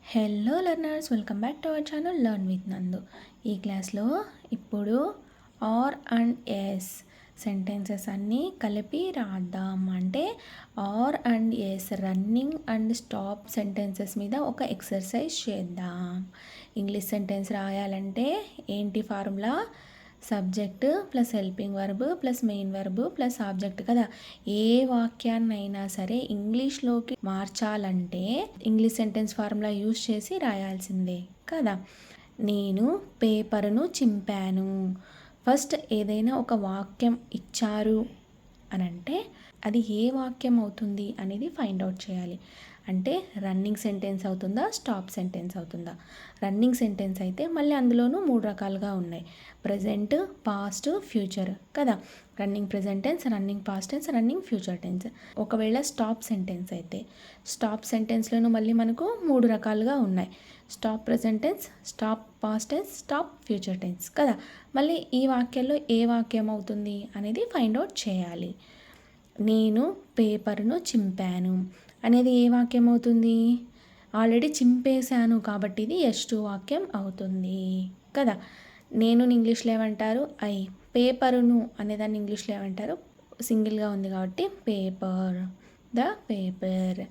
Hello learners, welcome back to our channel learn with నందు. ఈ క్లాస్లో ఇప్పుడు ఆర్ అండ్ ఎస్ సెంటెన్సెస్ అన్నీ కలిపి రాద్దాం. అంటే R and S running and stop sentences మీద ఒక ఎక్సర్సైజ్ చేద్దాం. ఇంగ్లీష్ సెంటెన్స్ రాయాలంటే ఏంటి formula? Subject plus helping verb plus main verb plus object కదా. ఏ వాక్యాన్నైనా సరే ఇంగ్లీష్లోకి మార్చాలంటే ఇంగ్లీష్ సెంటెన్స్ ఫార్ములా యూజ్ చేసి రాయాల్సిందే కదా. నేను పేపర్ను చింపాను. ఫస్ట్ ఏదైనా ఒక వాక్యం ఇచ్చారు అని అంటే అది ఏ వాక్యం అవుతుంది అనేది ఫైండ్ అవుట్ చేయాలి. అంటే రన్నింగ్ సెంటెన్స్ అవుతుందా, స్టాప్ సెంటెన్స్ అవుతుందా? రన్నింగ్ సెంటెన్స్ అయితే మళ్ళీ అందులోనూ 3 రకాలుగా ఉన్నాయి: ప్రజెంట్, పాస్ట్, ఫ్యూచర్ కదా. Running present tense, running past tense, running future tense. ఒకవేళ స్టాప్ సెంటెన్స్ అయితే స్టాప్ సెంటెన్స్లోనూ మళ్ళీ మనకు 3 రకాలుగా ఉన్నాయి: stop present tense, stop past tense, stop future tense కదా. మళ్ళీ ఈ వాక్యాల్లో ఏ వాక్యం అవుతుంది అనేది ఫైండ్ అవుట్ చేయాలి. నేను పేపర్ను చింపాను అనేది ఏ వాక్యం అవుతుంది? ఆల్రెడీ చింపేశాను కాబట్టి ఇది S2 వాక్యం అవుతుంది కదా. నేను ఇంగ్లీష్లో ఏమంటారు? ఐ. పేపరును అనేదాన్ని ఇంగ్లీష్లో ఏమంటారు? సింగిల్గా ఉంది కాబట్టి పేపర్, ద పేపర్.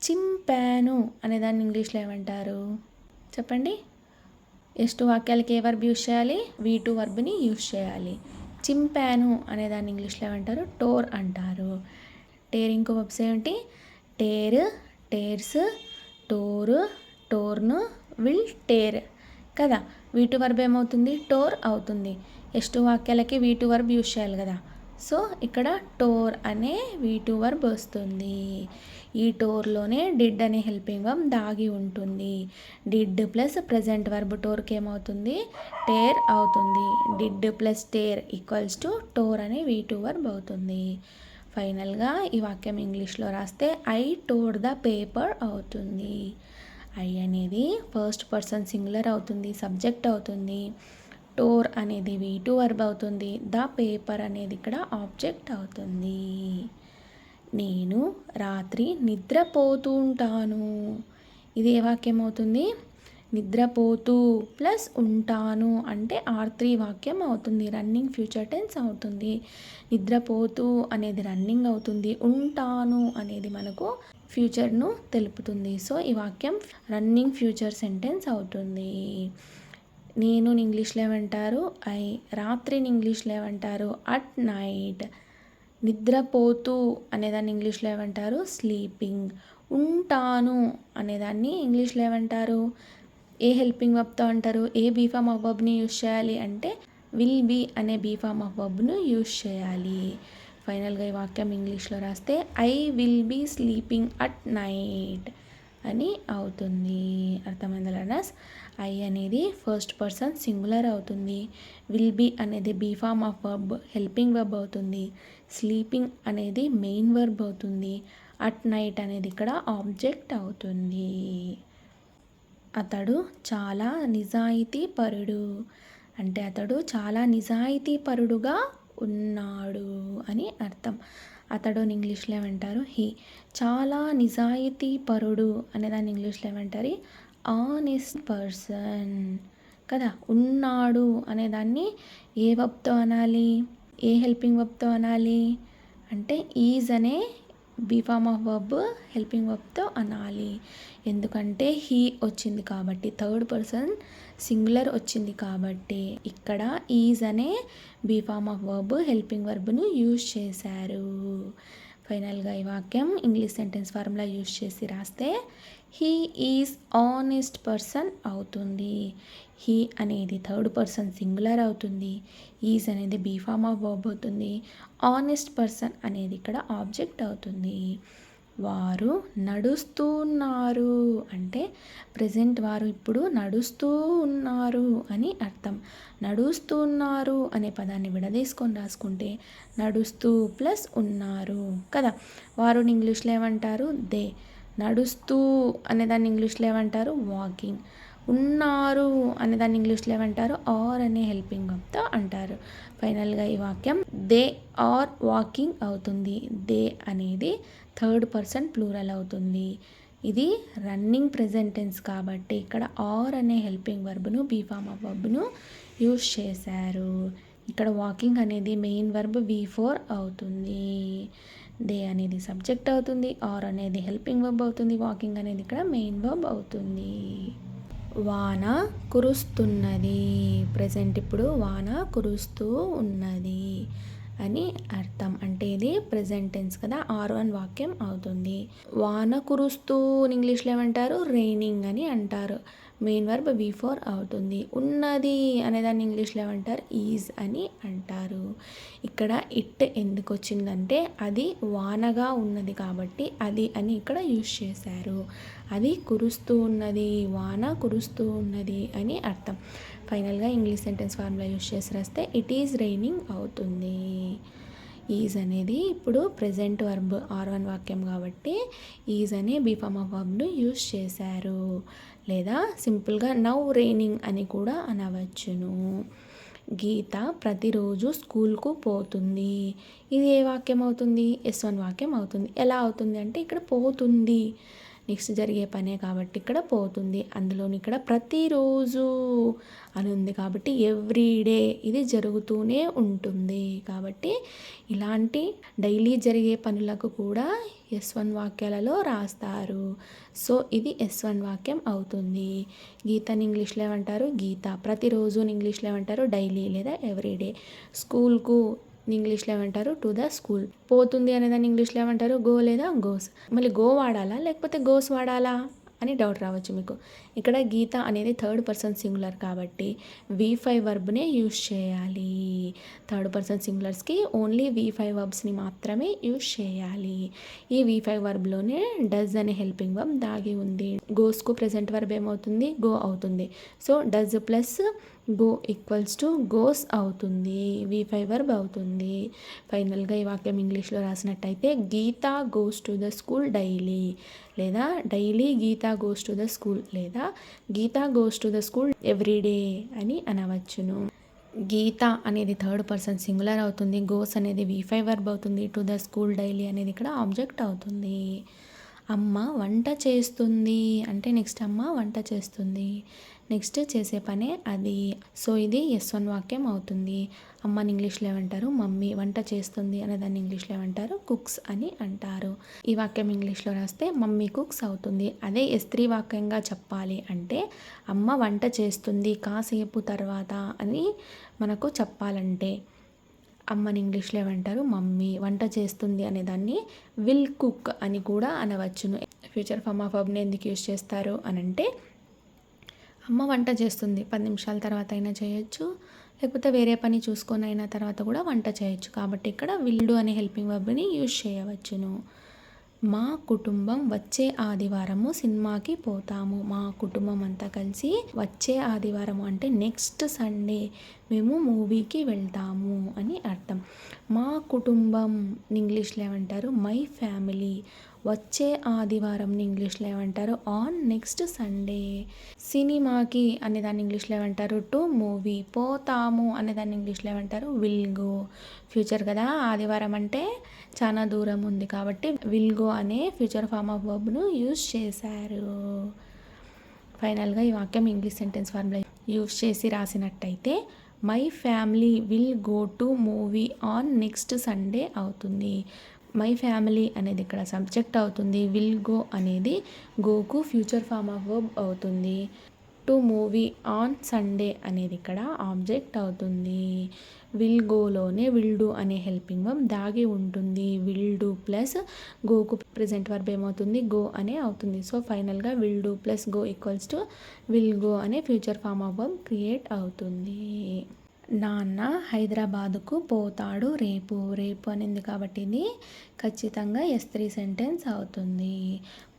చింపాను అనేదాన్ని ఇంగ్లీష్లో ఏమంటారు చెప్పండి? S2 వాక్యాలకి ఏ వర్బ్ యూజ్ చేయాలి? V2 వర్బ్ని యూజ్ చేయాలి. చింపాను అనేదాన్ని ఇంగ్లీష్లో ఏమంటారు? టోర్ అంటారు. టేర్ ఇంకో వర్బ్స్ ఏంటి? Tear, tears, tore, torn, will tear కదా. V2 వర్బ్ ఏమవుతుంది? టోర్ అవుతుంది. S2 వాక్యాలకి V2 వర్బ్ యూజ్ చేయాలి కదా. సో ఇక్కడ టోర్ అనే V2 వర్బ్ వస్తుంది. ఈ టోర్లోనే డిడ్ అనే హెల్పింగ్ వర్బ్ దాగి ఉంటుంది. డిడ్ ప్లస్ ప్రజెంట్ వర్బ్ టోర్కి ఏమవుతుంది? టేర్ అవుతుంది. Did plus tear equals to tore అనే V2 వర్బ్ అవుతుంది. ఫైనల్గా ఈ వాక్యం ఇంగ్లీష్లో రాస్తే ఐ టోర్ ద పేపర్ అవుతుంది. ఐ అనేది ఫస్ట్ పర్సన్ సింగులర్ అవుతుంది, సబ్జెక్ట్ అవుతుంది. టోర్ అనేది V2 వర్బ్ అవుతుంది. ద పేపర్ అనేది ఇక్కడ ఆబ్జెక్ట్ అవుతుంది. నేను రాత్రి నిద్రపోతూ ఉంటాను. ఇది ఏ వాక్యం అవుతుంది? నిద్రపోతూ ప్లస్ ఉంటాను అంటే R3 వాక్యం అవుతుంది. రన్నింగ్ ఫ్యూచర్ టెన్స్ అవుతుంది. నిద్రపోతూ అనేది రన్నింగ్ అవుతుంది. ఉంటాను అనేది మనకు ఫ్యూచర్ను తెలుపుతుంది. సో ఈ వాక్యం రన్నింగ్ ఫ్యూచర్ సెంటెన్స్ అవుతుంది. నేను ఇంగ్లీష్లో ఏమంటారు? ఐ. రాత్రిని ఇంగ్లీష్లో ఏమంటారు? At night. నిద్రపోతూ అనేదాన్ని ఇంగ్లీష్లో ఏమంటారు? స్లీపింగ్. ఉంటాను అనేదాన్ని ఇంగ్లీష్లో ఏమంటారు? ఏ హెల్పింగ్ వర్బ్తో అంటారు? ఏ బీ ఫార్మ్ ఆఫ్ వర్బ్ని యూజ్ చేయాలి అంటే విల్ బీ అనే బీ ఫార్మ్ ఆఫ్ వర్బ్ను యూజ్ చేయాలి. ఫైనల్గా ఈ వాక్యం ఇంగ్లీష్లో రాస్తే I will be sleeping at night అని అవుతుంది. అర్థమైందా లర్నర్స్? ఐ అనేది ఫస్ట్ పర్సన్ సింగులర్ అవుతుంది. విల్ బీ అనేది be form of verb helping verb అవుతుంది. స్లీపింగ్ అనేది మెయిన్ వర్బ్ అవుతుంది. అట్ నైట్ అనేది ఇక్కడ ఆబ్జెక్ట్ అవుతుంది. అతడు చాలా నిజాయితీపరుడు అంటే అతడు చాలా నిజాయితీపరుడుగా ఉన్నాడు అని అర్థం. అతడు ఇంగ్లీష్లో ఏమంటారు? హీ. చాలా నిజాయితీపరుడు అనేదాన్ని ఇంగ్లీష్లో ఏమంటారు? ఆనెస్ట్ పర్సన్ కదా. ఉన్నాడు అనేదాన్ని ఏ వర్బ్తో అనాలి? ఏ హెల్పింగ్ వర్బ్తో అనాలి అంటే ఈజ్ అనే be form of verb helping వర్బ్తో అనాలి. ఎందుకంటే హీ వచ్చింది కాబట్టి, థర్డ్ పర్సన్ సింగులర్ వచ్చింది కాబట్టి ఇక్కడ ఈజ్ అనే be form of verb helping వర్బ్ను యూజ్ చేశారు. ఫైనల్గా ఈ వాక్యం ఇంగ్లీష్ సెంటెన్స్ ఫార్ములా యూజ్ చేసి రాస్తే హీ ఈజ్ ఆనెస్ట్ పర్సన్ అవుతుంది. హీ అనేది థర్డ్ పర్సన్ సింగులర్ అవుతుంది. ఈజ్ అనేది బీ ఫార్మ్ ఆఫ్ వర్బ్ అవుతుంది. ఆనెస్ట్ పర్సన్ అనేది ఇక్కడ ఆబ్జెక్ట్ అవుతుంది. వారు నడుస్తూ ఉన్నారు అంటే ప్రజెంట్ వారు ఇప్పుడు నడుస్తూ ఉన్నారు అని అర్థం. నడుస్తూ ఉన్నారు అనే పదాన్ని విడదీసుకొని రాసుకుంటే నడుస్తూ ప్లస్ ఉన్నారు కదా. వారు ఇంగ్లీష్లో ఏమంటారు? దే. నడుస్తూ అనేదాన్ని ఇంగ్లీష్లో ఏమంటారు? వాకింగ్. ఉన్నారు అనేదాన్ని ఇంగ్లీష్లో ఏమంటారు? ఆర్ అనే హెల్పింగ్ వర్బ్తో అంటారు. ఫైనల్గా ఈ వాక్యం దే ఆర్ వాకింగ్ అవుతుంది. దే అనేది థర్డ్ పర్సన్ ప్లూరల్ అవుతుంది. ఇది రన్నింగ్ ప్రెజెంట్ టెన్స్ కాబట్టి ఇక్కడ ఆర్ అనే హెల్పింగ్ వర్బ్ను బీ ఫార్మ్ ఆఫ్ వర్బ్ను యూస్ చేశారు. ఇక్కడ వాకింగ్ అనేది మెయిన్ వర్బ్ V4 అవుతుంది. దే అనేది సబ్జెక్ట్ అవుతుంది. ఆర్ అనేది హెల్పింగ్ వర్బ్ అవుతుంది. వాకింగ్ అనేది ఇక్కడ మెయిన్ వర్బ్ అవుతుంది. వాన కురుస్తున్నది. ప్రెజెంట్ ఇప్పుడు వాన కురుస్తూ ఉన్నది అని అర్థం. అంటే ఇది ప్రెజెంట్ టెన్స్ కదా, R1 వాక్యం అవుతుంది. వాన కురుస్తూ ఇంగ్లీష్లో ఏమంటారు? రైనింగ్ అని అంటారు. మెయిన్ వర్బ్ V4 అవుతుంది. ఉన్నది అనేదాన్ని ఇంగ్లీష్లో ఏమంటారు? ఈజ్ అని అంటారు. ఇక్కడ ఇట్ ఎందుకు వచ్చిందంటే అది వానగా ఉన్నది కాబట్టి అది అని ఇక్కడ యూజ్ చేశారు. అది కురుస్తూ ఉన్నది, వాన కురుస్తూ ఉన్నది అని అర్థం. ఫైనల్గా ఇంగ్లీష్ సెంటెన్స్ ఫార్ములా యూజ్ చేసి రాస్తే ఇట్ ఈజ్ రైనింగ్ అవుతుంది. ఈజ్ అనేది ఇప్పుడు ప్రెజెంట్ వర్బ్ R1 వాక్యం కాబట్టి ఈజ్ అనే బీ ఫార్మ్ ఆఫ్ వర్బ్ను యూజ్ చేశారు. లేదా సింపుల్గా నౌ రైనింగ్ అని కూడా అనవచ్చును. గీత ప్రతిరోజు స్కూల్కు పోతుంది. ఇది ఏ వాక్యం అవుతుంది? S1 వాక్యం అవుతుంది. ఎలా అవుతుంది అంటే ఇక్కడ పోతుంది, నెక్స్ట్ జరిగే పనే కాబట్టి ఇక్కడ పోతుంది. అందులోని ఇక్కడ ప్రతిరోజు అని ఉంది కాబట్టి ఎవ్రీడే ఇది జరుగుతూనే ఉంటుంది. కాబట్టి ఇలాంటి డైలీ జరిగే పనులకు కూడా S1 వాక్యాలలో రాస్తారు. సో ఇది S1 వాక్యం అవుతుంది. గీతని ఇంగ్లీష్లో ఏమంటారు? గీత. ప్రతిరోజు ఇంగ్లీష్లో ఏమంటారు? డైలీ లేదా ఎవ్రీడే. స్కూల్కు ఇంగ్లీష్లో ఏమంటారు? To the school. పోతుంది అనేదాన్ని ఇంగ్లీష్లో ఏమంటారు? గో లేదా గోస్. మళ్ళీ గో వాడాలా లేకపోతే గోస్ వాడాలా అని డౌట్ రావచ్చు మీకు. ఇక్కడ గీత అనేది థర్డ్ పర్సన్ సింగులర్ కాబట్టి V5 వర్బ్నే యూజ్ చేయాలి. థర్డ్ పర్సన్ సింగులర్స్కి ఓన్లీ V5 వర్బ్స్ని మాత్రమే యూజ్ చేయాలి. ఈ V5 వర్బ్లోనే డస్ అనే హెల్పింగ్ వర్బ్ దాగి ఉంది. గోస్కు ప్రెజెంట్ వర్బ్ ఏమవుతుంది? గో అవుతుంది. So does plus go equals to goes అవుతుంది. V5 వర్బ్ అవుతుంది. ఫైనల్గా ఈ వాక్యం ఇంగ్లీష్లో రాసినట్టయితే Geetha goes to the school daily, లేదా daily Geetha goes to the school, లేదా Geetha goes to the school every day అని అనవచ్చును. గీత అనేది థర్డ్ పర్సన్ సింగులర్ అవుతుంది. గోస్ అనేది V5 వర్బ్ అవుతుంది. టు ద స్కూల్ డైలీ అనేది ఇక్కడ ఆబ్జెక్ట్ అవుతుంది. అమ్మ వంట చేస్తుంది అంటే నెక్స్ట్ అమ్మ వంట చేస్తుంది, నెక్స్ట్ చేసే పనే అది. సో ఇది S1 వాక్యం అవుతుంది. అమ్మని ఇంగ్లీష్లో ఏమంటారు? మమ్మీ. వంట చేస్తుంది అనే దాన్ని ఇంగ్లీష్లో ఏమంటారు? కుక్స్ అని అంటారు. ఈ వాక్యం ఇంగ్లీష్లో రాస్తే మమ్మీ కుక్స్ అవుతుంది. అదే S3 వాక్యంగా చెప్పాలి అంటే అమ్మ వంట చేస్తుంది కాసేపు తర్వాత అని మనకు చెప్పాలంటే అమ్మని ఇంగ్లీష్లో ఏమంటారు? మమ్మీ. వంట చేస్తుంది అనేదాన్ని విల్ కుక్ అని కూడా అనవచ్చును. ఫ్యూచర్ ఫార్మ్ ఆఫ్ వర్బ్ని ఎందుకు యూజ్ చేస్తారు అని అంటే అమ్మ వంట చేస్తుంది 10 నిమిషాల తర్వాత అయినా చేయొచ్చు, లేకపోతే వేరే పని చూసుకొని అయినా తర్వాత కూడా వంట చేయొచ్చు. కాబట్టి ఇక్కడ విల్డు అనే హెల్పింగ్ వర్బ్ని యూజ్ చేయవచ్చును. మా కుటుంబం వచ్చే ఆదివారము సినిమాకి పోతాము. మా కుటుంబం అంతా కలిసి వచ్చే ఆదివారం అంటే నెక్స్ట్ సండే మేము మూవీకి వెళ్తాము అని అర్థం. మా కుటుంబం ఇంగ్లీష్లో ఏమంటారు? My family. వచ్చే ఆదివారం ఇంగ్లీష్లో ఏమంటారు? On next Sunday. సినిమాకి అనేదాన్ని ఇంగ్లీష్లో ఏమంటారు? To movie. పోతాము అనేదాన్ని ఇంగ్లీష్లో ఏమంటారు? Will go. ఫ్యూచర్ కదా, ఆదివారం అంటే చాలా దూరం ఉంది కాబట్టి విల్ గో అనే ఫ్యూచర్ ఫార్మ్ ఆఫ్ వర్బ్ను యూజ్ చేశారు. ఫైనల్గా ఈ వాక్యం ఇంగ్లీష్ సెంటెన్స్ ఫార్ములా యూజ్ చేసి రాసినట్టయితే my family will go to movie on next Sunday అవుతుంది. మై ఫ్యామిలీ అనేది ఇక్కడ సబ్జెక్ట్ అవుతుంది. విల్ గో అనేది గోకు ఫ్యూచర్ ఫార్మ్ ఆఫ్ వర్బ్ అవుతుంది. టు మూవీ ఆన్ సండే అనేది ఇక్కడ ఆబ్జెక్ట్ అవుతుంది. విల్ గోలోనే విల్ డూ అనే హెల్పింగ్ వర్బ్ దాగి ఉంటుంది. విల్ డూ ప్లస్ గోకు ప్రెజెంట్ వర్బ్ ఏమవుతుంది? గో అనే అవుతుంది. సో ఫైనల్గా will do plus go equals to will go అనే future form of verb create అవుతుంది. నాన్న హైదరాబాదుకు పోతాడు రేపు. రేపు అనేది కాబట్టి ఇది ఖచ్చితంగా S3 సెంటెన్స్ అవుతుంది.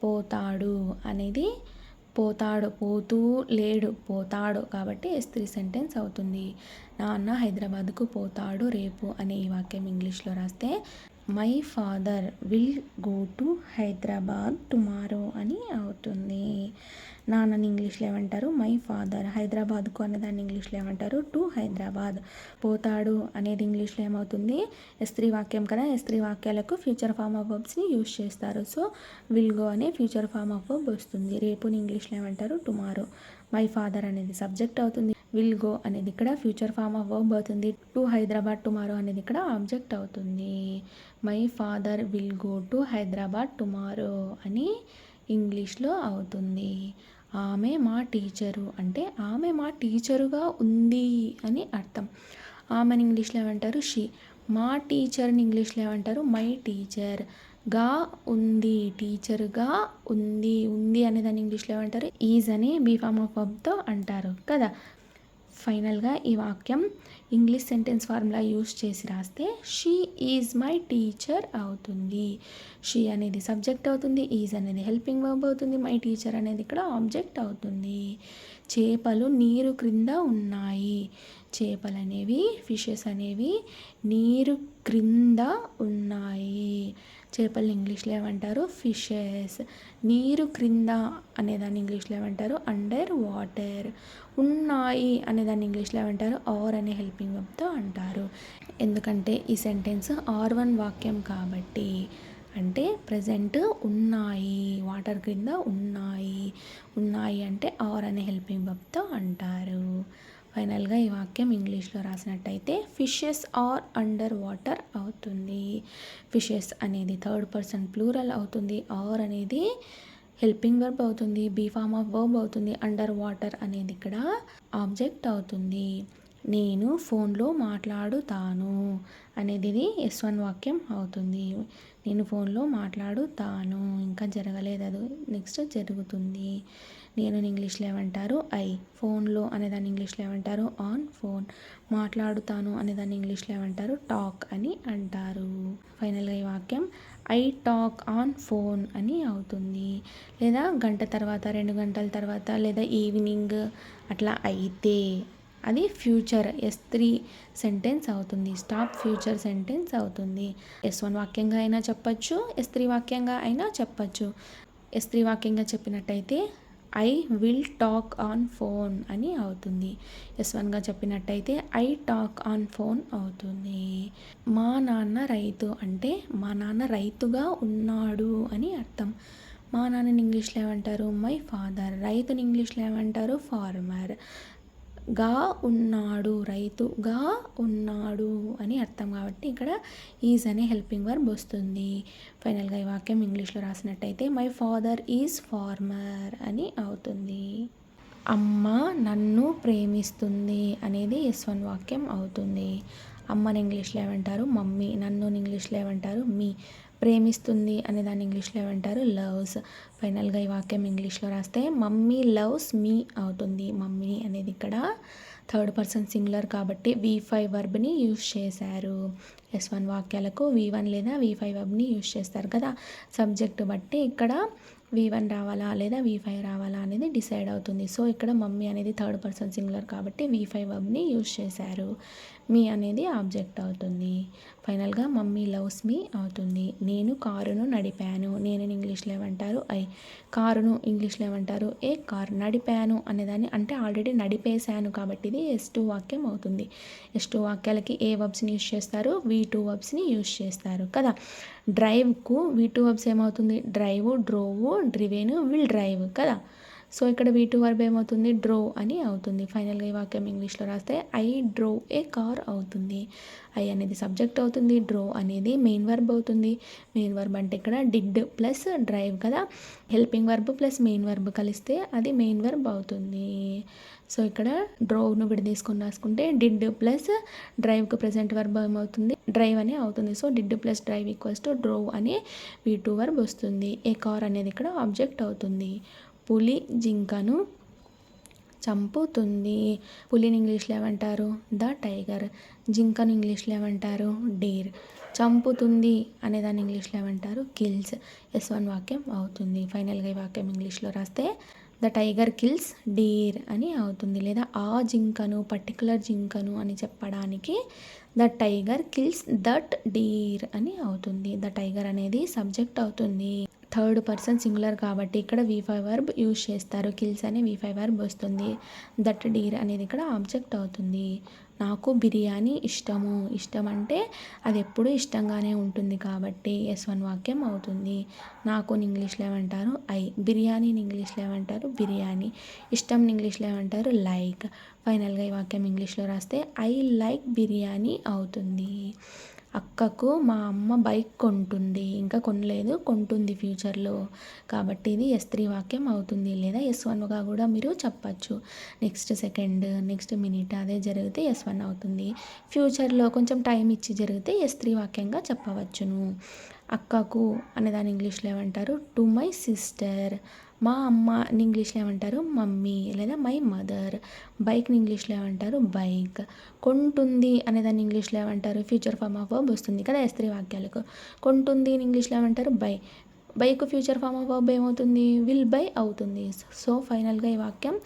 పోతాడు అనేది పోతాడు, పోతూ లేడు, పోతాడు కాబట్టి S3 సెంటెన్స్ అవుతుంది. నాన్న హైదరాబాద్కు పోతాడు రేపు అనే ఈ వాక్యం ఇంగ్లీష్లో రాస్తే my father will go to Hyderabad tomorrow అని అవుతుంది. నాన్నని ఇంగ్లీష్లో ఏమంటారు? My father. హైదరాబాద్కు అనేదాన్ని ఇంగ్లీష్లో ఏమంటారు? టు హైదరాబాద్. పోతాడు అనేది ఇంగ్లీష్లో ఏమవుతుంది? S3 వాక్యం కదా, S3 వాక్యాలకు ఫ్యూచర్ ఫామ్ ఆఫ్ వర్బ్స్ని యూజ్ చేస్తారు. సో విల్ గో అనే ఫ్యూచర్ ఫామ్ ఆఫ్ వర్బ్ వస్తుంది. రేపుని ఇంగ్లీష్లో ఏమంటారు? టుమారో. మై ఫాదర్ అనేది సబ్జెక్ట్ అవుతుంది. విల్ గో అనేది ఇక్కడ ఫ్యూచర్ ఫామ్ ఆఫ్ వర్బ్ అవుతుంది. టు హైదరాబాద్ టుమారో అనేది ఇక్కడ ఆబ్జెక్ట్ అవుతుంది. My father will go to Hyderabad tomorrow అని ఇంగ్లీష్లో అవుతుంది. ఆమె మా టీచరు అంటే ఆమె మా టీచరుగా ఉంది అని అర్థం. ఆమెను ఇంగ్లీష్లో ఏమంటారు? షీ. మా టీచర్ని ఇంగ్లీష్లో ఏమంటారు? My teacher. గా ఉంది, టీచర్గా ఉంది. ఉంది అనే దాన్ని ఇంగ్లీష్లో ఏమంటారు? ఈజ్ అని బీ ఫామ్ ఆఫ్ వర్బ్తో అంటారు కదా. ఫైనల్గా ఈ వాక్యం ఇంగ్లీష్ సెంటెన్స్ ఫార్ములా యూస్ చేసి రాస్తే షీ ఈజ్ మై టీచర్ అవుతుంది. షీ అనేది సబ్జెక్ట్ అవుతుంది, ఈజ్ అనేది హెల్పింగ్ వర్బ్ అవుతుంది, మై టీచర్ అనేది ఇక్కడ ఆబ్జెక్ట్ అవుతుంది. చేపలు నీరు క్రింద ఉన్నాయి. చేపలు అనేవి, ఫిషెస్ అనేవి నీరు క్రింద ఉన్నాయి. చేపలు ఇంగ్లీష్లో ఏమంటారు? ఫిషెస్. నీరు క్రింద అనేదాన్ని ఇంగ్లీష్లో ఏమంటారు? Under water. ఉన్నాయి అనేదాన్ని ఇంగ్లీష్లో ఏమంటారు? ఆర్ అనే హెల్పింగ్ వర్బ్తో అంటారు. ఎందుకంటే ఈ సెంటెన్స్ R1 వాక్యం కాబట్టి. అంటే ప్రజెంట్ ఉన్నాయి, వాటర్ క్రింద ఉన్నాయి. ఉన్నాయి అంటే ఆర్ అనే హెల్పింగ్ వర్బ్తో అంటారు. ఫైనల్గా ఈ వాక్యం ఇంగ్లీష్లో రాసినట్టయితే ఫిషెస్ ఆర్ అండర్ వాటర్ అవుతుంది. ఫిషెస్ అనేది థర్డ్ పర్సన్ ప్లూరల్ అవుతుంది. ఆర్ అనేది హెల్పింగ్ వర్బ్ అవుతుంది, బీ ఫామ్ ఆఫ్ వర్బ్ అవుతుంది. అండర్ వాటర్ అనేది ఇక్కడ ఆబ్జెక్ట్ అవుతుంది. నేను ఫోన్లో మాట్లాడుతాను అనేది ఇది S1 వాక్యం అవుతుంది. నేను ఫోన్లో మాట్లాడుతాను, ఇంకా జరగలేదు, అది నెక్స్ట్ జరుగుతుంది. నేను ఇంగ్లీష్లో ఏమంటారు? ఐ. ఫోన్లో అనేదాన్ని ఇంగ్లీష్లో ఏమంటారు? On phone. మాట్లాడుతాను అనేదాన్ని ఇంగ్లీష్లో ఏమంటారు? టాక్ అని అంటారు. ఫైనల్గా ఈ వాక్యం ఐ టాక్ ఆన్ ఫోన్ అని అవుతుంది. లేదా గంట తర్వాత, 2 గంటల తర్వాత, లేదా ఈవినింగ్ అట్లా అయితే అది ఫ్యూచర్ S3 సెంటెన్స్ అవుతుంది. స్టాప్ ఫ్యూచర్ సెంటెన్స్ అవుతుంది. S1 వాక్యంగా అయినా చెప్పచ్చు, S3 వాక్యంగా అయినా చెప్పచ్చు. S3 వాక్యంగా చెప్పినట్టయితే I will talk on phone అని అవుతుంది. S1గా చెప్పినట్టయితే ఐ టాక్ ఆన్ ఫోన్ అవుతుంది. మా నాన్న రైతు అంటే మా నాన్న రైతుగా ఉన్నాడు అని అర్థం. మా నాన్నని ఇంగ్లీష్లో ఏమంటారు? My father. రైతుని ఇంగ్లీష్లో ఏమంటారు? ఫార్మర్. గా ఉన్నాడు, రైతుగా ఉన్నాడు అని అర్థం కాబట్టి ఇక్కడ ఈజ్ అనే హెల్పింగ్ వర్బ్ వస్తుంది. ఫైనల్గా ఈ వాక్యం ఇంగ్లీష్లో రాసినట్టయితే మై ఫాదర్ ఈజ్ ఫార్మర్ అని అవుతుంది. అమ్మ నన్ను ప్రేమిస్తుంది అనేది S1 వాక్యం అవుతుంది. అమ్మని ఇంగ్లీష్లో ఏమంటారు? మమ్మీ. నన్ను ఇంగ్లీష్లో ఏమంటారు? మీ. ప్రేమిస్తుంది అనే దాన్ని ఇంగ్లీష్లో ఏమంటారు? లవ్స్. ఫైనల్గా ఈ వాక్యం ఇంగ్లీష్లో రాస్తే మమ్మీ లవ్స్ మీ అవుతుంది. మమ్మీ అనేది ఇక్కడ థర్డ్ పర్సన్ సింగులర్ కాబట్టి V5 వర్బ్ని యూజ్ చేశారు. S1 వాక్యాలకు V1 లేదా V5 వర్బ్ని యూజ్ చేస్తారు కదా. సబ్జెక్ట్ బట్టి ఇక్కడ V1 రావాలా లేదా V5 రావాలా అనేది డిసైడ్ అవుతుంది. సో ఇక్కడ మమ్మీ అనేది థర్డ్ పర్సన్ సింగులర్ కాబట్టి V5 వర్బ్ని యూజ్ చేశారు. మీ అనేది ఆబ్జెక్ట్ అవుతుంది. ఫైనల్గా మమ్మీ లవ్స్ మీ అవుతుంది. నేను కారును నడిపాను. నేను ఇంగ్లీష్లో ఏమంటారు? ఐ. కారును ఇంగ్లీష్లో ఏమంటారు? ఏ కార్. నడిపాను అనేదాన్ని అంటే ఆల్రెడీ నడిపేశాను కాబట్టి ఇది S2 వాక్యం అవుతుంది. S2 వాక్యాలకి ఏ వర్బ్స్ని యూజ్ చేస్తారు? V2 వర్బ్స్ని యూజ్ చేస్తారు కదా. డ్రైవ్కు V2 వర్బ్స్ ఏమవుతుంది? Drive, drove, driven, will drive కదా. సో ఇక్కడ V2 వర్బ్ ఏమవుతుంది? డ్రో అని అవుతుంది. ఫైనల్గా ఈ వాక్యం ఇంగ్లీష్లో రాస్తే ఐ డ్రో ఏ కార్ అవుతుంది. ఐ అనేది సబ్జెక్ట్ అవుతుంది, డ్రో అనేది మెయిన్ వర్బ్ అవుతుంది. మెయిన్ వర్బ్ అంటే ఇక్కడ డిడ్ ప్లస్ డ్రైవ్ కదా. Helping verb plus main verb కలిస్తే అది మెయిన్ వర్బ్ అవుతుంది. సో ఇక్కడ డ్రోవ్ను విడదీసుకొని రాసుకుంటే డిడ్ ప్లస్ డ్రైవ్కు ప్రెజెంట్ వర్బ్ ఏమవుతుంది? డ్రైవ్ అని అవుతుంది. So did plus drive equals to drove అని V2 వర్బ్ వస్తుంది. ఏ కార్ అనేది ఇక్కడ ఆబ్జెక్ట్ అవుతుంది. పులి జింకను చంపుతుంది. పులిని ఇంగ్లీష్లో ఏమంటారు? The tiger. జింకను ఇంగ్లీష్లో ఏమంటారు? డీర్. చంపుతుంది అనేదాన్ని ఇంగ్లీష్లో ఏమంటారు? కిల్స్. S1 వాక్యం అవుతుంది. ఫైనల్గా ఈ వాక్యం ఇంగ్లీష్లో రాస్తే ద టైగర్ కిల్స్ డీర్ అని అవుతుంది. లేదా ఆ జింకను పర్టికులర్ జింకను అని చెప్పడానికి the tiger kills that deer అని అవుతుంది. ద టైగర్ అనేది సబ్జెక్ట్ అవుతుంది. థర్డ్ పర్సన్ సింగులర్ కాబట్టి ఇక్కడ V5 వర్బ్ యూజ్ చేస్తారు. కిల్స్ అనే V5 వర్బ్ వస్తుంది. దట్ డీర్ అనేది ఇక్కడ ఆబ్జెక్ట్ అవుతుంది. నాకు బిర్యానీ ఇష్టము. ఇష్టం అంటే అది ఎప్పుడూ ఇష్టంగానే ఉంటుంది కాబట్టి S1 వాక్యం అవుతుంది. నాకు ఇంగ్లీష్లో ఏమంటారు బిర్యానీని ఇంగ్లీష్లో ఏమంటారు బిర్యానీ. ఇష్టం ఇంగ్లీష్లో ఏమంటారు లైక్. ఫైనల్గా ఈ వాక్యం ఇంగ్లీష్లో రాస్తే ఐ లైక్ బిర్యానీ అవుతుంది. అక్కకు మా అమ్మ బైక్ కొంటుంది. ఇంకా కొనలేదు, కొంటుంది ఫ్యూచర్లో. కాబట్టి ఇది S3 వాక్యం అవుతుంది. లేదా S1గా కూడా మీరు చెప్పచ్చు. నెక్స్ట్ సెకండ్, నెక్స్ట్ మినిట్ అదే జరిగితే S1 అవుతుంది. ఫ్యూచర్లో కొంచెం టైం ఇచ్చి జరిగితే S3 వాక్యంగా చెప్పవచ్చును. అక్కకు అనేదాన్ని ఇంగ్లీష్లో ఏమంటారు టు మై సిస్టర్. మా అమ్మని ఇంగ్లీష్లో ఏమంటారు మమ్మీ లేదా మై మదర్. బైక్ని ఇంగ్లీష్లో ఏమంటారు బైక్. కొంటుంది అనేదాన్ని ఇంగ్లీష్లో ఏమంటారు ఫ్యూచర్ ఫార్మ్ ఆఫ్ వర్బ్ వస్తుంది కదా S3 వాక్యాలకు. కొంటుంది అని ఇంగ్లీష్లో ఏమంటారు bike future form of verb ఏమవుతుంది విల్ బై అవుతుంది. సో ఫైనల్గా ఈ వాక్యం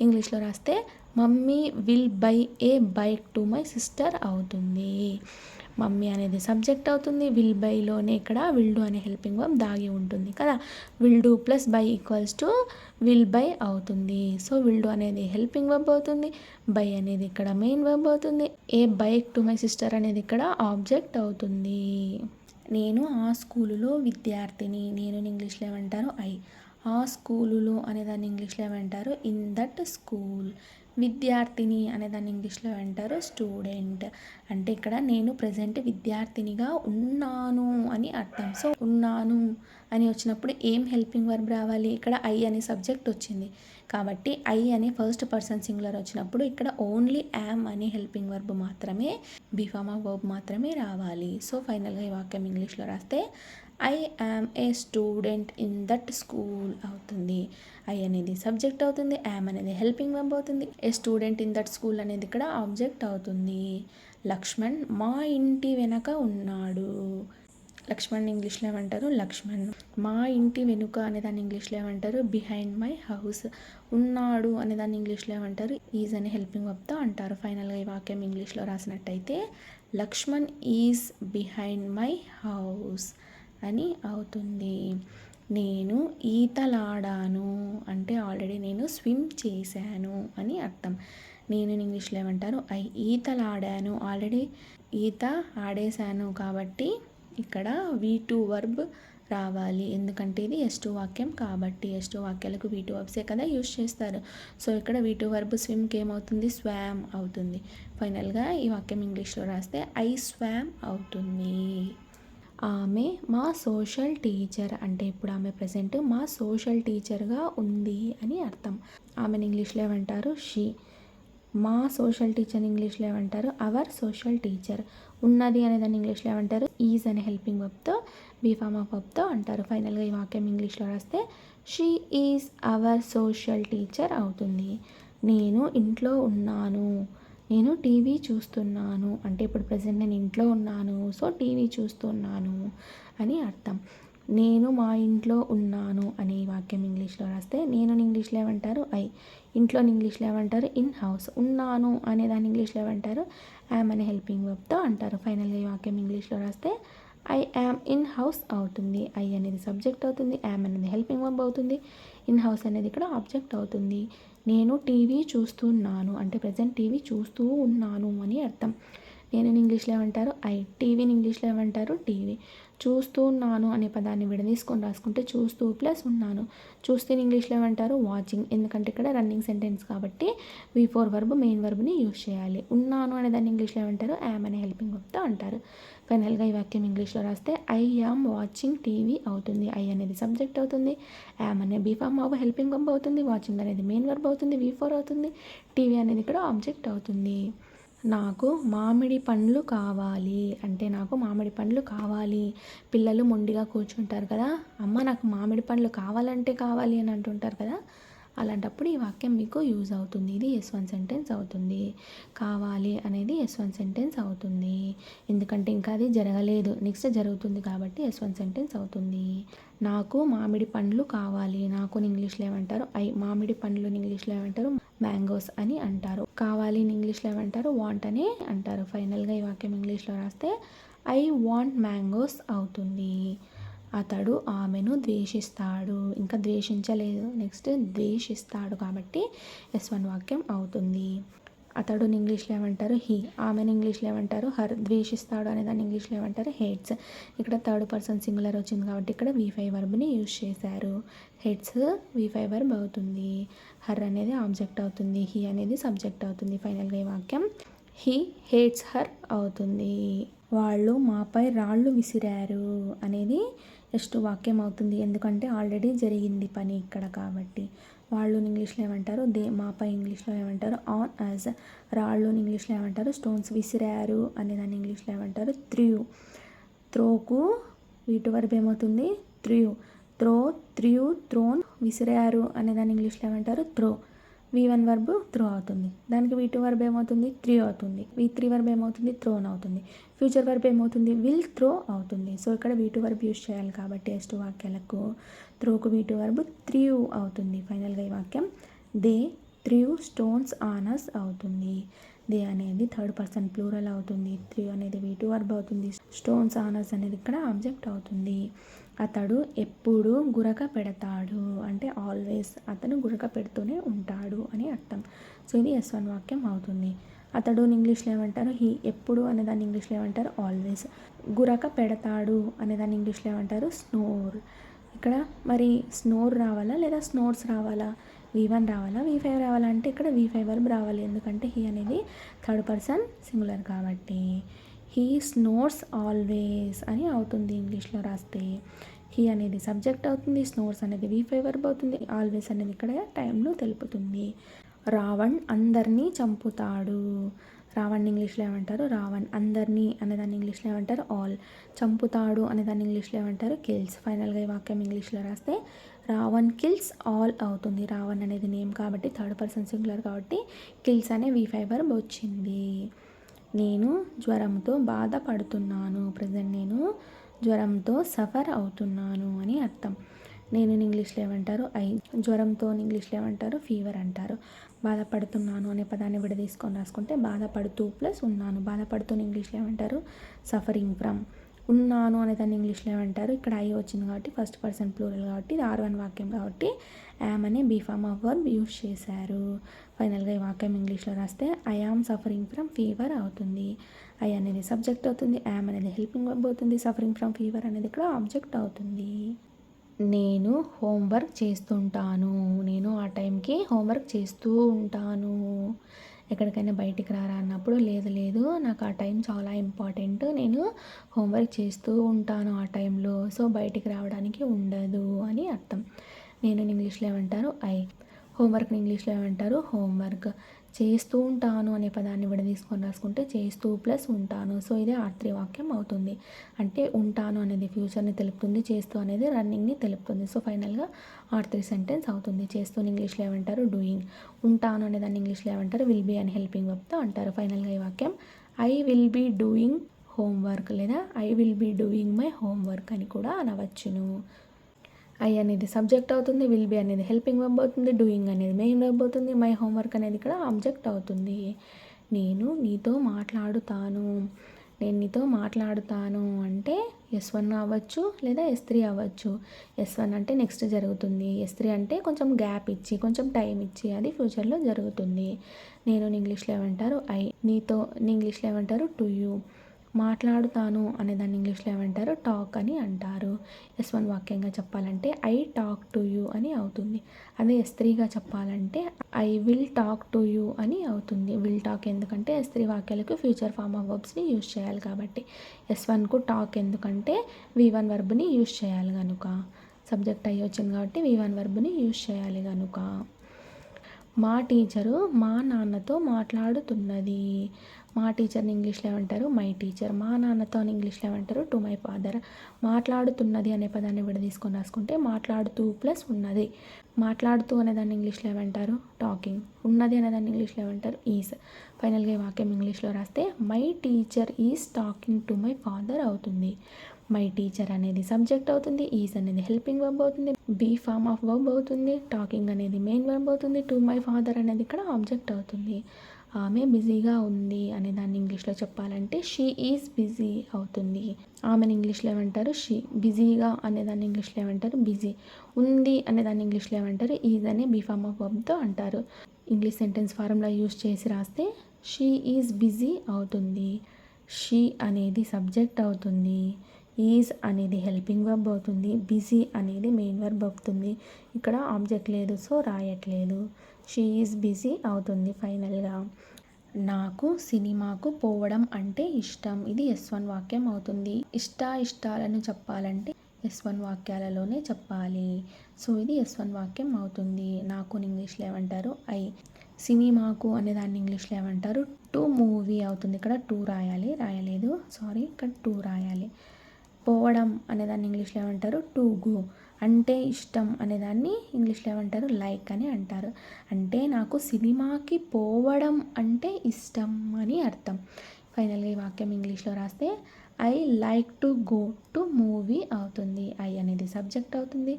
ఇంగ్లీష్లో రాస్తే mummy will buy a bike to my sister అవుతుంది. మమ్మీ అనేది సబ్జెక్ట్ అవుతుంది. విల్ బైలోనే ఇక్కడ విల్ డూ అనే హెల్పింగ్ వర్బ్ దాగి ఉంటుంది కదా. Will do plus buy equals to will buy అవుతుంది. సో విల్ డూ అనేది హెల్పింగ్ వర్బ్ అవుతుంది. బై అనేది ఇక్కడ మెయిన్ వర్బ్ అవుతుంది. A bike to my sister అనేది ఇక్కడ ఆబ్జెక్ట్ అవుతుంది. నేను ఆ స్కూలులో విద్యార్థిని. నేను ఇంగ్లీష్లో ఏమంటారు ఆ స్కూలులో అనేదాన్ని ఇంగ్లీష్లో ఏమంటారు ఇన్ దట్ స్కూల్. విద్యార్థిని అనేదాన్ని ఇంగ్లీష్లో ఏమంటారు స్టూడెంట్. అంటే ఇక్కడ నేను ప్రజెంట్ విద్యార్థినిగా ఉన్నాను అని అర్థం. సో ఉన్నాను అని వచ్చినప్పుడు ఏం హెల్పింగ్ వర్బ్ రావాలి, ఇక్కడ ఐ అనే సబ్జెక్ట్ వచ్చింది కాబట్టి ఐ అనే ఫస్ట్ పర్సన్ సింగులర్ వచ్చినప్పుడు ఇక్కడ ఓన్లీ యామ్ అనే హెల్పింగ్ వర్బ్ మాత్రమే బీ ఫార్మ్ ఆఫ్ వర్బ్ మాత్రమే రావాలి. సో ఫైనల్గా ఈ వాక్యం ఇంగ్లీష్లో రాస్తే I am a student in that school అవుతుంది. ఐ అనేది సబ్జెక్ట్ అవుతుంది. యామ్ అనేది హెల్పింగ్ వర్బ్ అవుతుంది. ఏ స్టూడెంట్ ఇన్ దట్ స్కూల్ అనేది ఇక్కడ ఆబ్జెక్ట్ అవుతుంది. లక్ష్మణ్ మా ఇంటి వెనక ఉన్నాడు. లక్ష్మణ్ ఇంగ్లీష్లో ఏమంటారు లక్ష్మణ్. మా ఇంటి వెనుక అనేదాన్ని ఇంగ్లీష్లో ఏమంటారు బిహైండ్ మై హౌస్. ఉన్నాడు అనేదాన్ని ఇంగ్లీష్లో ఏమంటారు ఈజ్ అనే హెల్పింగ్ వర్బ్తో అంటారు. ఫైనల్గా ఈ వాక్యం ఇంగ్లీష్లో రాసినట్టయితే Lakshman is behind my house అని అవుతుంది. నేను ఈతలాడాను అంటే ఆల్రెడీ నేను స్విమ్ చేశాను అని అర్థం. నేను ఇంగ్లీష్లో ఏమంటారు ఈతలాడాను. ఆల్రెడీ ఈత ఆడేశాను కాబట్టి ఇక్కడ V2 వర్బ్ రావాలి. ఎందుకంటే ఇది S2 వాక్యం కాబట్టి. S2 వాక్యాలకు V2 వర్బ్సే కదా యూజ్ చేస్తారు. సో ఇక్కడ V2 వర్బ్ స్విమ్కి ఏమవుతుంది స్వామ్ అవుతుంది. ఫైనల్గా ఈ వాక్యం ఇంగ్లీష్లో రాస్తే ఐ స్వామ్ అవుతుంది. ఆమె మా సోషల్ టీచర్ అంటే ఇప్పుడు ఆమె ప్రజెంట్ మా సోషల్ టీచర్గా ఉంది అని అర్థం. ఆమెను ఇంగ్లీష్లో ఏమంటారు షీ. మా సోషల్ టీచర్ ఇంగ్లీష్లో ఏమంటారు అవర్ సోషల్ టీచర్. ఉన్నది అనేదాన్ని ఇంగ్లీష్లో ఏమంటారు ఈజ్ అనే హెల్పింగ్ వర్బ్తో బీ ఫార్మ్ ఆఫ్ వర్బ్తో అంటారు. ఫైనల్గా ఈ వాక్యం ఇంగ్లీష్లో రాస్తే she is our social teacher అవుతుంది. నేను ఇంట్లో ఉన్నాను. నేను టీవీ చూస్తున్నాను అంటే ఇప్పుడు ప్రజెంట్ నేను ఇంట్లో ఉన్నాను సో టీవీ చూస్తున్నాను అని అర్థం. నేను మా ఇంట్లో ఉన్నాను అనే వాక్యం ఇంగ్లీష్లో రాస్తే నేను ఇంగ్లీష్లో ఏమంటారు ఇంట్లో ఇంగ్లీష్లో ఏమంటారు ఇన్ హౌస్. ఉన్నాను అనే దాన్ని ఇంగ్లీష్లో ఏమంటారు యామ్ అనే హెల్పింగ్ వర్బ్తో అంటారు. ఫైనల్గా ఈ వాక్యం ఇంగ్లీష్లో రాస్తే ఐ యామ్ ఇన్ హౌస్ అవుతుంది. ఐ అనేది సబ్జెక్ట్ అవుతుంది. యామ్ అనేది హెల్పింగ్ వర్బ్ అవుతుంది. ఇన్ హౌస్ అనేది ఇక్కడ ఆబ్జెక్ట్ అవుతుంది. నేను టీవీ చూస్తున్నాను అంటే ప్రజెంట్ టీవీ చూస్తూ ఉన్నాను అని అర్థం. నేను ఇంగ్లీష్లో ఏమంటారు టీవీని ఇంగ్లీష్లో ఏమంటారు టీవీ. చూస్తూ ఉన్నాను అనే పదాన్ని విడదీసుకొని రాసుకుంటే చూస్తూ ప్లస్ ఉన్నాను. చూస్తే ఇంగ్లీష్లో ఏమంటారు వాచింగ్. ఎందుకంటే ఇక్కడ రన్నింగ్ సెంటెన్స్ కాబట్టి V4 వర్బ్ మెయిన్ వర్బ్ని యూజ్ చేయాలి. ఉన్నాను అనే దాన్ని ఇంగ్లీష్లో ఏమంటారు యామ్ అనే హెల్పింగ్ వర్బ్తో అంటారు. ఫైనల్గా ఈ వాక్యం ఇంగ్లీష్లో రాస్తే ఐ యామ్ వాచింగ్ టీవీ అవుతుంది. ఐ అనేది సబ్జెక్ట్ అవుతుంది. యామ్ అనే be form of helping verb అవుతుంది. వాచింగ్ అనేది మెయిన్ వర్బ్ అవుతుంది. V4 అవుతుంది. టీవీ అనేది ఇక్కడ ఆబ్జెక్ట్ అవుతుంది. నాకు మామిడి పండ్లు కావాలి అంటే నాకు మామిడి పండ్లు కావాలి. పిల్లలు మొండిగా కూర్చుంటారు కదా, అమ్మ నాకు మామిడి పండ్లు కావాలంటే కావాలి అని అంటుంటారు కదా, అలాంటప్పుడు ఈ వాక్యం మీకు యూజ్ అవుతుంది. ఇది S1 సెంటెన్స్ అవుతుంది. కావాలి అనేది S1 సెంటెన్స్ అవుతుంది. ఎందుకంటే ఇంకా అది జరగలేదు, నెక్స్ట్ జరుగుతుంది కాబట్టి S1 సెంటెన్స్ అవుతుంది. నాకు మామిడి పండ్లు కావాలి. నాకుని ఇంగ్లీష్లో ఏమంటారు? మామిడి పండ్లుని ఇంగ్లీష్లో ఏమంటారు? మ్యాంగోస్ అని అంటారు. కావాలిని ఇంగ్లీష్లో ఏమంటారు? వాంట్ అని అంటారు. ఫైనల్గా ఈ వాక్యం ఇంగ్లీష్లో రాస్తే ఐ వాంట్ మ్యాంగోస్ అవుతుంది. అతడు ఆమెను ద్వేషిస్తాడు. ఇంకా ద్వేషించలేదు, నెక్స్ట్ ద్వేషిస్తాడు కాబట్టి S1 వాక్యం అవుతుంది. అతడుని ఇంగ్లీష్లో ఏమంటారు? హీ. ఆమెను ఇంగ్లీష్లో ఏమంటారు? హర్. ద్వేషిస్తాడు అనే దాన్ని ఇంగ్లీష్లో ఏమంటారు? హేట్స్. ఇక్కడ థర్డ్ పర్సన్ సింగులర్ వచ్చింది కాబట్టి ఇక్కడ V5 వర్బ్ని యూజ్ చేశారు. హేట్స్ V5 వర్బ్ అవుతుంది. హర్ అనేది ఆబ్జెక్ట్ అవుతుంది. హీ అనేది సబ్జెక్ట్ అవుతుంది. ఫైనల్గా ఈ వాక్యం హీ హేట్స్ హర్ అవుతుంది. వాళ్ళు మాపై రాళ్ళు విసిరారు అనేది నెక్స్ట్ వాక్యం అవుతుంది. ఎందుకంటే ఆల్రెడీ జరిగింది పని ఇక్కడ కాబట్టి. వాళ్ళు ఇంగ్లీష్లో ఏమంటారు? మాపై ఇంగ్లీష్లో ఏమంటారు? On us. రాళ్ళు ఇంగ్లీష్లో ఏమంటారు? స్టోన్స్. విసిరారు అనేదాన్ని ఇంగ్లీష్లో ఏమంటారు? త్రోకు వీటి వర్బ్ ఏమవుతుంది? త్రోన్. విసిరారు అనేదాన్ని ఇంగ్లీష్లో ఏమంటారు? త్రో. V1 వర్బ్ త్రో అవుతుంది. దానికి V2 వర్బ్ ఏమవుతుంది? త్రీ అవుతుంది. V3 వర్బ్ ఏమవుతుంది? త్రోన్ అవుతుంది. ఫ్యూచర్ వర్బ్ ఏమవుతుంది? విల్ త్రో అవుతుంది. సో ఇక్కడ V2 వర్బ్ యూజ్ చేయాలి కాబట్టి S2 వాక్యాలకు త్రోకు V2 వర్బ్ త్రీవ్ అవుతుంది. ఫైనల్గా ఈ వాక్యం దే త్రీవ్ స్టోన్స్ ఆన్ అస్ అవుతుంది. దే అనేది థర్డ్ పర్సన్ ప్లూరల్ అవుతుంది. త్రీవ్ అనేది V2 వర్బ్ అవుతుంది. స్టోన్స్ ఆన్ అస్ అనేది ఇక్కడ ఆబ్జెక్ట్ అవుతుంది. అతడు ఎప్పుడు గురక పెడతాడు అంటే ఆల్వేస్. అతను గురక పెడుతూనే ఉంటాడు అని అర్థం. సో ఇది S1 వాక్యం అవుతుంది. అతడు ఇంగ్లీష్లో ఏమంటారు? హీ. ఎప్పుడు అనేదాన్ని ఇంగ్లీష్లో ఏమంటారు? ఆల్వేస్. గురక పెడతాడు అనేదాన్ని ఇంగ్లీష్లో ఏమంటారు? స్నోర్. ఇక్కడ మరి స్నోర్ రావాలా లేదా స్నోర్స్ రావాలా? V1 రావాలా V5 రావాలా అంటే ఇక్కడ V5 వర్బ్ రావాలి. ఎందుకంటే హీ అనేది థర్డ్ పర్సన్ సింగులర్ కాబట్టి. హీ స్నోర్స్ ఆల్వేస్ అని అవుతుంది ఇంగ్లీష్లో రాస్తే. హీ అనేది సబ్జెక్ట్ అవుతుంది. స్నోర్స్ అనేది V5 వర్బ్ అవుతుంది. ఆల్వేస్ అనేది ఇక్కడ టైంను తెలుపుతుంది. రావణ్ అందరినీ చంపుతాడు. రావణ్ ఇంగ్లీష్లో ఏమంటారు? రావణ్. అందరినీ అనేదాన్ని ఇంగ్లీష్లో ఏమంటారు? ఆల్. చంపుతాడు అనేదాన్ని ఇంగ్లీష్లో ఏమంటారు? కిల్స్. ఫైనల్గా ఈ వాక్యం ఇంగ్లీష్లో రాస్తే రావణ్ కిల్స్ ఆల్ అవుతుంది. రావణ్ అనేది నేమ్ కాబట్టి థర్డ్ పర్సన్ సింగులర్ కాబట్టి కిల్స్ అనే V5 వర్బ్ వచ్చింది. నేను జ్వరంతో బాధపడుతున్నాను. ప్రజెంట్ నేను జ్వరంతో సఫర్ అవుతున్నాను అని అర్థం. నేను ఇంగ్లీష్లో ఏమంటారు? జ్వరంతో ఇంగ్లీష్లో ఏమంటారు? ఫీవర్ అంటారు. బాధపడుతున్నాను అనే పదాన్ని విడదీసుకొని రాసుకుంటే బాధపడుతూ ప్లస్ ఉన్నాను. బాధపడుతూ ఇంగ్లీష్లో ఏమంటారు? Suffering from. ఉన్నాను అనే దాన్ని ఇంగ్లీష్లో ఏమంటారు? ఇక్కడ వచ్చింది కాబట్టి ఫస్ట్ పర్సన్ ప్లూరల్ కాబట్టి ఇది R1 వాక్యం కాబట్టి యామ్ అనే be form of verb use చేశారు. ఫైనల్గా ఈ వాక్యం ఇంగ్లీష్లో రాస్తే I am suffering from fever అవుతుంది. ఐ అనేది సబ్జెక్ట్ అవుతుంది. యామ్ అనేది హెల్పింగ్ వర్బ్ అవుతుంది. సఫరింగ్ ఫ్రమ్ ఫీవర్ అనేది ఇక్కడ ఆబ్జెక్ట్ అవుతుంది. నేను హోంవర్క్ చేస్తుంటాను. నేను ఆ టైంకి హోంవర్క్ చేస్తూ ఉంటాను. ఎక్కడికైనా బయటికి రారా అన్నప్పుడు లేదు నాకు ఆ టైం చాలా ఇంపార్టెంట్, నేను హోంవర్క్ చేస్తూ ఉంటాను ఆ టైంలో, సో బయటికి రావడానికి ఉండదు అని అర్థం. నేను ఇంగ్లీష్లో ఏమంటారు? హోంవర్క్ని ఇంగ్లీష్లో ఏమంటారు? హోంవర్క్. చేస్తూ ఉంటాను అనే పదాన్ని విడదీసుకొని రాసుకుంటే చేస్తూ ప్లస్ ఉంటాను. సో ఇది R3 వాక్యం అవుతుంది. అంటే ఉంటాను అనేది ఫ్యూచర్ని తెలుపుతుంది, చేస్తూ అనేది రన్నింగ్ని తెలుపుతుంది. సో ఫైనల్గా R3 సెంటెన్స్ అవుతుంది. చేస్తూ ఇంగ్లీష్లో ఏమంటారు? డూయింగ్. ఉంటాను అనే దాన్ని ఇంగ్లీష్లో ఏమంటారు? విల్ బీ అని హెల్పింగ్ వర్బ్తో అంటారు. ఫైనల్గా ఈ వాక్యం I will be doing homework లేదా I will be doing my homework అని కూడా అనవచ్చును. ఐ అనేది సబ్జెక్ట్ అవుతుంది. విల్ బీ అనేది హెల్పింగ్ వర్బ్ అవుతుంది. డూయింగ్ అనేది మెయిన్ వర్బ్ అవుతుంది. మై హోంవర్క్ అనేది ఇక్కడ ఆబ్జెక్ట్ అవుతుంది. నేను నీతో మాట్లాడుతాను. నేను నీతో మాట్లాడుతాను అంటే S1 అవ్వచ్చు లేదా S3 అవ్వచ్చు. S1 అంటే నెక్స్ట్ జరుగుతుంది. S3 అంటే కొంచెం గ్యాప్ ఇచ్చి కొంచెం టైం ఇచ్చి అది ఫ్యూచర్లో జరుగుతుంది. నేను ఇంగ్లీష్లో ఏమంటారు? నీతో ఇంగ్లీష్లో ఏమంటారు? To you. మాట్లాడుతాను అనేదాన్ని ఇంగ్లీష్లో ఏమంటారు? టాక్ అని అంటారు. S1 వాక్యంగా చెప్పాలంటే ఐ టాక్ టు యూ అని అవుతుంది. అదే S3గా చెప్పాలంటే I will talk to you అని అవుతుంది. విల్ టాక్ ఎందుకంటే S3 వాక్యాలకు ఫ్యూచర్ ఫార్మ్ ఆఫ్ వర్బ్స్ని యూజ్ చేయాలి కాబట్టి. S1కు టాక్ ఎందుకంటే V1 వర్బ్ని యూజ్ చేయాలి కనుక. సబ్జెక్ట్ అయ్యి వచ్చింది కాబట్టి V1 వర్బ్ని యూజ్ చేయాలి కనుక. మా టీచరు మా నాన్నతో మాట్లాడుతున్నది. మా టీచర్ని ఇంగ్లీష్లో ఏమంటారు మై టీచర్. మా నాన్నతో అని ఇంగ్లీష్లో ఏమంటారు టు మై ఫాదర్. మాట్లాడుతున్నది అనే పదాన్ని విడదీసుకొని రాసుకుంటే మాట్లాడుతూ ప్లస్ ఉన్నది. మాట్లాడుతూ అనేదాన్ని ఇంగ్లీష్లో ఏమంటారు టాకింగ్. ఉన్నది అనేదాన్ని ఇంగ్లీష్లో ఏమంటారు ఈజ్. ఫైనల్గా ఈ వాక్యం ఇంగ్లీష్లో రాస్తే my teacher is talking to my father అవుతుంది. మై టీచర్ అనేది సబ్జెక్ట్ అవుతుంది, ఈజ్ అనేది హెల్పింగ్ వర్బ్ అవుతుంది, బీ ఫార్మ్ ఆఫ్ వర్బ్ అవుతుంది, టాకింగ్ అనేది మెయిన్ వర్బ్ అవుతుంది, టు మై ఫాదర్ అనేది ఇక్కడ ఆబ్జెక్ట్ అవుతుంది. ఆమె బిజీగా ఉంది అనే దాన్ని ఇంగ్లీష్లో చెప్పాలంటే షీ ఈజ్ బిజీ అవుతుంది. ఆమెను ఇంగ్లీష్లో ఏమంటారు షీ. బిజీగా అనేదాన్ని ఇంగ్లీష్లో ఏమంటారు బిజీ. ఉంది అనేదాన్ని ఇంగ్లీష్లో ఏమంటారు ఈజ్ అని బీ ఫార్మ్ ఆఫ్ వర్బ్తో అంటారు. ఇంగ్లీష్ సెంటెన్స్ ఫార్ములా యూజ్ చేసి రాస్తే షీ ఈజ్ బిజీ అవుతుంది. షీ అనేది సబ్జెక్ట్ అవుతుంది, ఈజ్ అనేది హెల్పింగ్ వర్బ్ అవుతుంది, బిజీ అనేది మెయిన్ వర్బ్ అవుతుంది. ఇక్కడ ఆబ్జెక్ట్ లేదు సో రాయట్లేదు. షీ ఈజ్ బిజీ అవుతుంది. ఫైనల్గా నాకు సినిమాకు పోవడం అంటే ఇష్టం. ఇది S1 వాక్యం అవుతుంది. ఇష్టాలను చెప్పాలంటే S1 వాక్యాలలోనే చెప్పాలి. సో ఇది S1 వాక్యం అవుతుంది. నాకు ఇంగ్లీష్లో ఏమంటారు ఐ. సినిమాకు అనేదాన్ని ఇంగ్లీష్లో ఏమంటారు టు మూవీ అవుతుంది. ఇక్కడ టూ రాయలేదు ఇక్కడ టూ రాయాలి. పోవడం అనేదాన్ని ఇంగ్లీష్లో ఏమంటారు టు గో. అంటే ఇష్టం అనేదాన్ని ఇంగ్లీష్లో ఏమంటారు లైక్ అని అంటారు. అంటే నాకు సినిమాకి పోవడం అంటే ఇష్టం అని అర్థం. ఫైనల్గా ఈ వాక్యం ఇంగ్లీష్లో రాస్తే I like to go to movie అవుతుంది. ఐ అనేది సబ్జెక్ట్ అవుతుంది,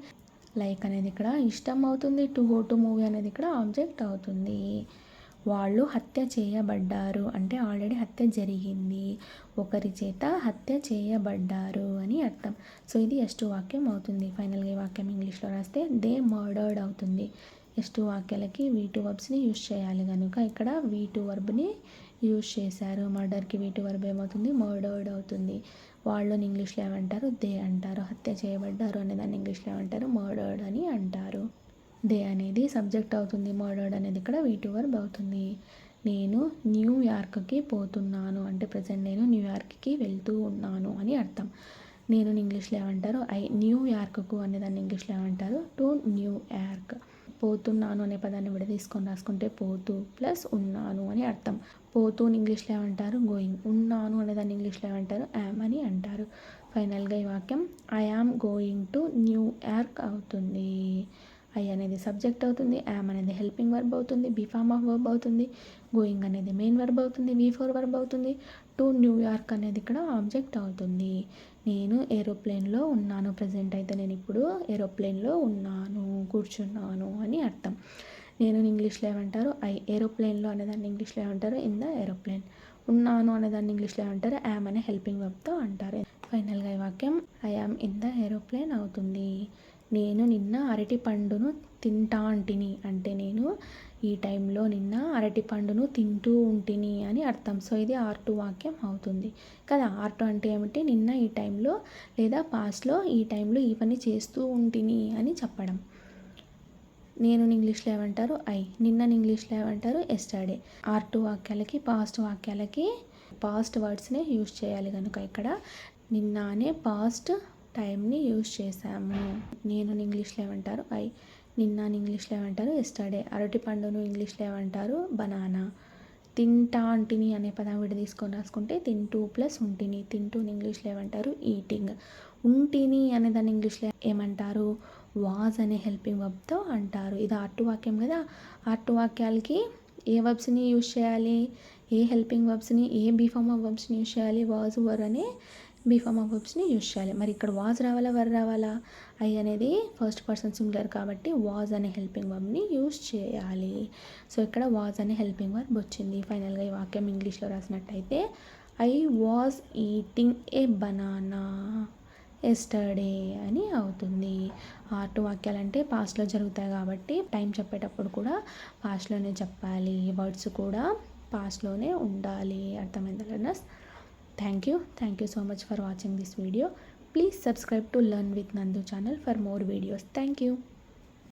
లైక్ అనేది ఇక్కడ ఇష్టం అవుతుంది, టు గో టు మూవీ అనేది ఇక్కడ ఆబ్జెక్ట్ అవుతుంది. వాళ్ళు హత్య చేయబడ్డారు అంటే ఆల్రెడీ హత్య జరిగింది, ఒకరి చేత హత్య చేయబడ్డారు అని అర్థం. సో ఇది S2 వాక్యం అవుతుంది. ఫైనల్గా ఈ వాక్యం ఇంగ్లీష్లో రాస్తే దే మర్డర్డ్ అవుతుంది. S2 వాక్యాలకి V2 వర్బ్స్ని యూజ్ చేయాలి కనుక ఇక్కడ V2 వర్బ్ని యూజ్ చేశారు. మర్డర్కి V2 వర్బ్ ఏమవుతుంది మర్డర్డ్ అవుతుంది. వాళ్ళని ఇంగ్లీష్లో ఏమంటారు దే అంటారు. హత్య చేయబడ్డారు అనేదాన్ని ఇంగ్లీష్లో ఏమంటారు మర్డర్డ్ అని అంటారు. దే అనేది సబ్జెక్ట్ అవుతుంది, మర్డర్డ్ అనేది ఇక్కడ V2 వర్బ్ అవుతుంది. నేను న్యూయార్క్కి పోతున్నాను అంటే ప్రజెంట్ నేను న్యూయార్క్కి వెళ్తూ ఉన్నాను అని అర్థం. నేను ఇంగ్లీష్లో ఏమంటారు న్యూయార్క్కు అనేదాన్ని ఇంగ్లీష్లో ఏమంటారు టు న్యూయార్క్. పోతున్నాను అనే పదాన్ని విడదీసుకొని రాసుకుంటే పోతూ ప్లస్ ఉన్నాను అని అర్థం. పోతూని ఇంగ్లీష్లో ఏమంటారు గోయింగ్. ఉన్నాను అనేదాన్ని ఇంగ్లీష్లో ఏమంటారు యామ్ అని అంటారు. ఫైనల్గా ఈ వాక్యం I am going to New York అవుతుంది. ఐ అనేది సబ్జెక్ట్ అవుతుంది, యామ్ అనేది హెల్పింగ్ వర్బ్ అవుతుంది, బీ ఫార్మ్ ఆఫ్ వర్బ్ అవుతుంది, గోయింగ్ అనేది మెయిన్ వర్బ్ అవుతుంది, V4 వర్బ్ అవుతుంది, టు న్యూయార్క్ అనేది ఇక్కడ ఆబ్జెక్ట్ అవుతుంది. నేను ఏరోప్లేన్లో ఉన్నాను. ప్రజెంట్ అయితే నేను ఇప్పుడు ఏరోప్లేన్లో ఉన్నాను, కూర్చున్నాను అని అర్థం. నేను ఇంగ్లీష్లో ఏమంటారు ఏరోప్లేన్లో అనేదాన్ని ఇంగ్లీష్లో ఏమంటారు ఇన్ ద ఏరోప్లేన్. ఉన్నాను అనేదాన్ని ఇంగ్లీష్లో ఏమంటారు యామ్ అనే హెల్పింగ్ వర్బ్తో అంటారు. ఫైనల్గా ఈ వాక్యం I am in the aeroplane అవుతుంది. నేను నిన్న అరటి పండును తింటాంటిని అంటే నేను ఈ టైంలో నిన్న అరటి పండును తింటూ ఉంటిని అని అర్థం. సో ఇది R2 వాక్యం అవుతుంది కదా. R2 అంటే ఏమిటి నిన్న ఈ టైంలో లేదా పాస్ట్లో ఈ టైంలో ఈ పని చేస్తూ ఉంటిని అని చెప్పడం. నేను ఇంగ్లీష్లో ఏమంటారు నిన్న ఇంగ్లీష్లో ఏమంటారు ఎస్టర్డే. R2 వాక్యాలకి పాస్ట్ వాక్యాలకి పాస్ట్ వర్డ్స్నే యూజ్ చేయాలి కనుక ఇక్కడ నిన్న అనే పాస్ట్ టైంని యూజ్ చేసాము. నేను ఇంగ్లీష్లో ఏమంటారు నిన్న ఇంగ్లీష్లో ఏమంటారు ఎస్టర్డే. అరటి పండును ఇంగ్లీష్లో ఏమంటారు బనానా. తింటాంటిని అనే పదం విడదీసుకొని రాసుకుంటే తింటూ ప్లస్ ఉంటిని. తింటూని ఇంగ్లీష్లో ఏమంటారు ఈటింగ్. ఉంటిని అనే దాన్ని ఇంగ్లీష్లో ఏమంటారు వాజ్ అనే హెల్పింగ్ వర్బ్తో అంటారు. ఇది R2 వాక్యం కదా. R2 వాక్యాలకి ఏ వర్బ్స్ని యూజ్ చేయాలి, ఏ హెల్పింగ్ వర్బ్స్ని, ఏ బీ ఫార్మ్ ఆఫ్ వర్బ్స్ని యూజ్ చేయాలి వాజ్ వర్ అనే బీ ఫార్మ్ ఆఫ్ వర్బ్స్ని యూజ్ చేయాలి. మరి ఇక్కడ వాజ్ రావాలా వర్ రావాలా? ఐ అనేది ఫస్ట్ పర్సన్ సింగులర్ కాబట్టి వాజ్ అనే హెల్పింగ్ వర్బ్ని యూజ్ చేయాలి. సో ఇక్కడ వాజ్ అనే హెల్పింగ్ వర్బ్ వచ్చింది. ఫైనల్గా ఈ వాక్యం ఇంగ్లీష్లో రాసినట్టయితే I was eating a banana yesterday అని అవుతుంది. R2 వాక్యాలంటే పాస్ట్లో జరుగుతాయి కాబట్టి టైం చెప్పేటప్పుడు కూడా పాస్ట్లోనే చెప్పాలి, వర్డ్స్ కూడా పాస్ట్లోనే ఉండాలి. అర్థమైందా learners? Thank you so much for watching this video. Please subscribe to Learn with Nandu channel for more videos. Thank you.